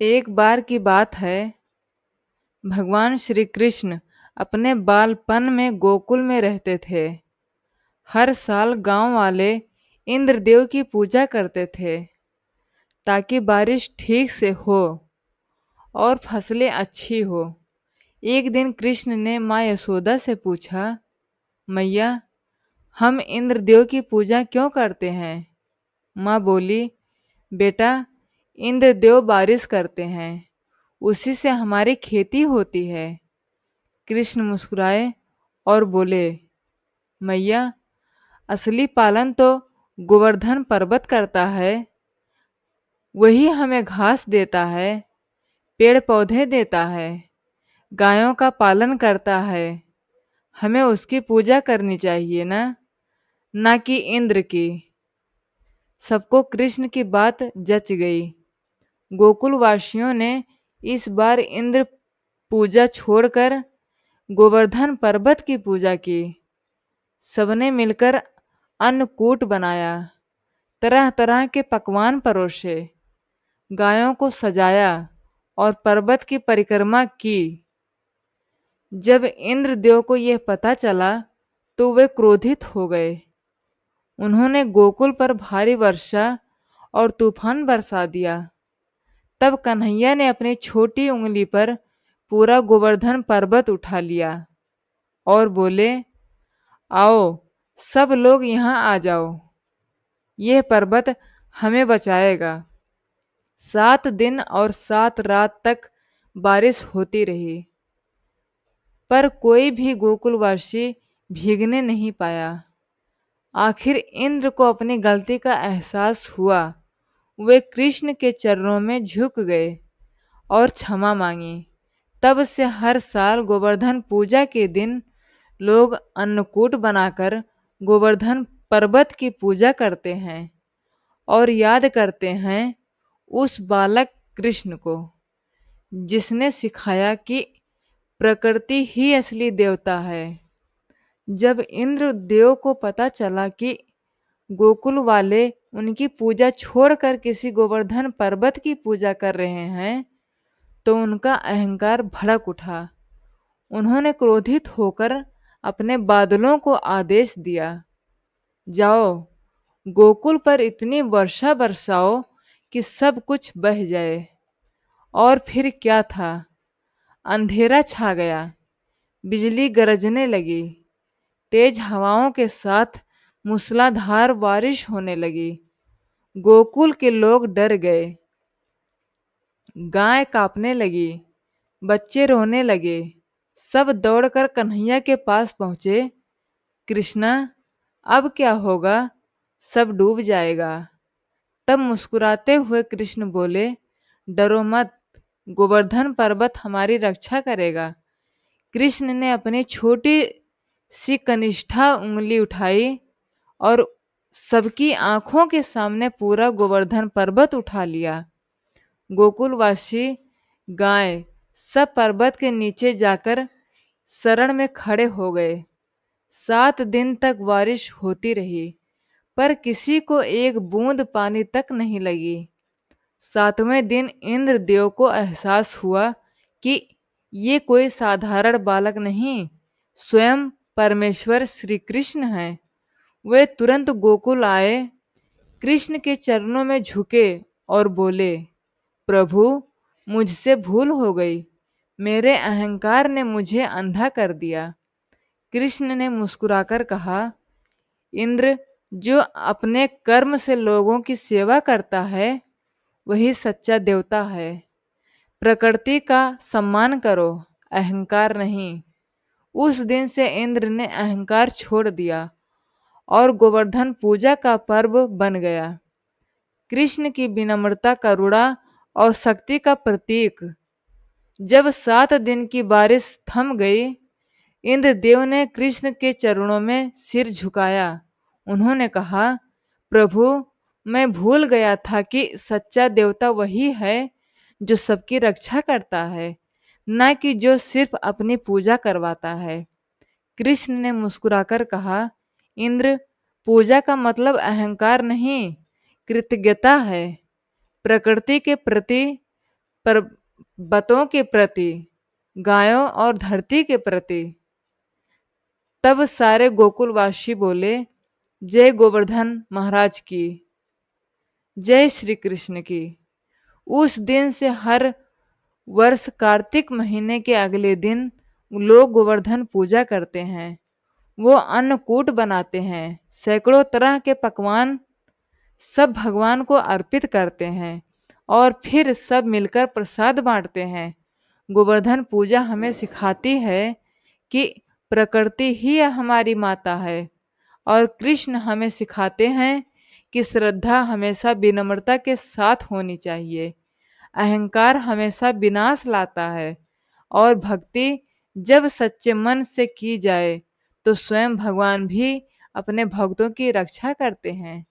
एक बार की बात है, भगवान श्री कृष्ण अपने बालपन में गोकुल में रहते थे। हर साल गांव वाले इंद्रदेव की पूजा करते थे ताकि बारिश ठीक से हो और फसलें अच्छी हो। एक दिन कृष्ण ने माँ यशोदा से पूछा, मैया, हम इंद्रदेव की पूजा क्यों करते हैं? माँ बोली, बेटा, इंद्रदेव बारिश करते हैं, उसी से हमारी खेती होती है। कृष्ण मुस्कुराए और बोले, मैया, असली पालन तो गोवर्धन पर्वत करता है। वही हमें घास देता है, पेड़ पौधे देता है, गायों का पालन करता है। हमें उसकी पूजा करनी चाहिए ना कि इंद्र की। सबको कृष्ण की बात जच गई। गोकुल वासियों ने इस बार इंद्र पूजा छोड़कर गोवर्धन पर्वत की पूजा की। सबने मिलकर अन्नकूट बनाया, तरह तरह के पकवान परोसे, गायों को सजाया और पर्वत की परिक्रमा की। जब इंद्रदेव को यह पता चला तो वे क्रोधित हो गए। उन्होंने गोकुल पर भारी वर्षा और तूफान बरसा दिया। तब कन्हैया ने अपनी छोटी उंगली पर पूरा गोवर्धन पर्वत उठा लिया और बोले, आओ, सब लोग यहाँ आ जाओ, यह पर्वत हमें बचाएगा। 7 दिन और 7 रात तक बारिश होती रही, पर कोई भी गोकुलवासी भीगने नहीं पाया। आखिर इंद्र को अपनी गलती का एहसास हुआ। वे कृष्ण के चरणों में झुक गए और क्षमा मांगी। तब से हर साल गोवर्धन पूजा के दिन लोग अन्नकूट बनाकर गोवर्धन पर्वत की पूजा करते हैं और याद करते हैं उस बालक कृष्ण को, जिसने सिखाया कि प्रकृति ही असली देवता है। जब इंद्रदेव को पता चला कि गोकुल वाले उनकी पूजा छोड़कर किसी गोवर्धन पर्वत की पूजा कर रहे हैं, तो उनका अहंकार भड़क उठा। उन्होंने क्रोधित होकर अपने बादलों को आदेश दिया, जाओ, गोकुल पर इतनी वर्षा बरसाओ कि सब कुछ बह जाए। और फिर क्या था, अंधेरा छा गया, बिजली गरजने लगी, तेज हवाओं के साथ मूसलाधार बारिश होने लगी। गोकुल के लोग डर गए, गाय कांपने लगी, बच्चे रोने लगे। सब दौड़कर कन्हैया के पास पहुंचे। कृष्णा, अब क्या होगा? सब डूब जाएगा। तब मुस्कुराते हुए कृष्ण बोले, डरो मत, गोवर्धन पर्वत हमारी रक्षा करेगा। कृष्ण ने अपनी छोटी सी कनिष्ठा उंगली उठाई और सबकी आंखों के सामने पूरा गोवर्धन पर्वत उठा लिया। गोकुलवासी, गाय, सब पर्वत के नीचे जाकर शरण में खड़े हो गए। 7 दिन तक बारिश होती रही, पर किसी को एक बूंद पानी तक नहीं लगी। 7वें दिन इंद्रदेव को एहसास हुआ कि ये कोई साधारण बालक नहीं, स्वयं परमेश्वर श्री कृष्ण हैं। वे तुरंत गोकुल आए, कृष्ण के चरणों में झुके और बोले, प्रभु, मुझसे भूल हो गई, मेरे अहंकार ने मुझे अंधा कर दिया। कृष्ण ने मुस्कुराकर कहा, इंद्र, जो अपने कर्म से लोगों की सेवा करता है वही सच्चा देवता है। प्रकृति का सम्मान करो, अहंकार नहीं। उस दिन से इंद्र ने अहंकार छोड़ दिया और गोवर्धन पूजा का पर्व बन गया। कृष्ण की विनम्रता, करुणा और शक्ति का प्रतीक। जब 7 दिन की बारिश थम गई, इंद्रदेव ने कृष्ण के चरणों में सिर झुकाया। उन्होंने कहा, प्रभु, मैं भूल गया था कि सच्चा देवता वही है जो सबकी रक्षा करता है, न कि जो सिर्फ अपनी पूजा करवाता है। कृष्ण ने मुस्कुराकर कहा, इंद्र, पूजा का मतलब अहंकार नहीं, कृतज्ञता है। प्रकृति के प्रति पर्वतों के प्रति, गायों और धरती के प्रति। तब सारे गोकुलवासी बोले, जय गोवर्धन महाराज की, जय श्री कृष्ण की। उस दिन से हर वर्ष कार्तिक महीने के अगले दिन लोग गोवर्धन पूजा करते हैं। वो अन्नकूट बनाते हैं, सैकड़ों तरह के पकवान सब भगवान को अर्पित करते हैं और फिर सब मिलकर प्रसाद बांटते हैं। गोवर्धन पूजा हमें सिखाती है कि प्रकृति ही हमारी माता है और कृष्ण हमें सिखाते हैं कि श्रद्धा हमेशा विनम्रता के साथ होनी चाहिए। अहंकार हमेशा विनाश लाता है और भक्ति जब सच्चे मन से की जाए तो स्वयं भगवान भी अपने भक्तों की रक्षा करते हैं।